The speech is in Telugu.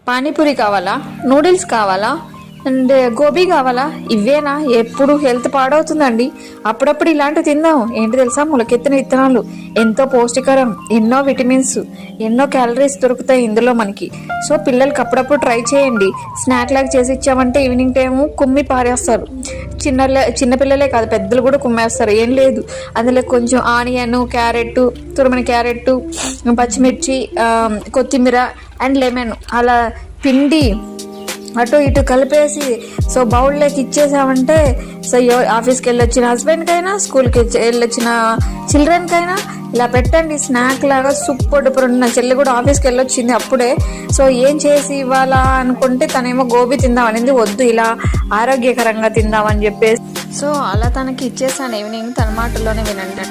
పానీపూరి కావాలా, నూడిల్స్ కావాలా అండ్ గోబీ కావాలా? ఇవేనా? ఎప్పుడు హెల్త్ పాడవుతుందండి. అప్పుడప్పుడు ఇలాంటివి తిందాం. ఏంటి తెలుసా, మొలకెత్తిన విత్తనాలు ఎంతో పౌష్టికరం, ఎన్నో విటమిన్స్, ఎన్నో క్యాలరీస్ దొరుకుతాయి ఇందులో మనకి. సో పిల్లలకి అప్పుడప్పుడు ట్రై చేయండి. స్నాక్ లాగా చేసి ఇచ్చామంటే ఈవినింగ్ టైము కుమ్మి పారేస్తారు. చిన్నపిల్లలే కాదు, పెద్దలు కూడా కుమ్మేస్తారు. ఏం లేదు, అందులో కొంచెం ఆనియన్, క్యారెట్, తురిమిన క్యారెట్, పచ్చిమిర్చి, కొత్తిమీర అండ్ లెమన్ అలా పిండి అటు ఇటు కలిపేసి సో బౌల్లోకి ఇచ్చేసామంటే సో ఆఫీస్కి వెళ్ళొచ్చిన హస్బెండ్కైనా, స్కూల్కి వెళ్ళొచ్చిన చిల్డ్రన్కైనా ఇలా పెట్టండి స్నాక్ లాగా. Super duper. నా చెల్లి కూడా ఆఫీస్కి వెళ్ళొచ్చింది అప్పుడే. సో ఏం చేసి ఇవ్వాలా అనుకుంటే తనేమో గోబీ తిందామనింది. వద్దు, ఇలా ఆరోగ్యకరంగా తిందామని చెప్పేసి సో అలా తనకి ఇచ్చేసాను ఈవినింగ్. తన మాటల్లోనే వినండి.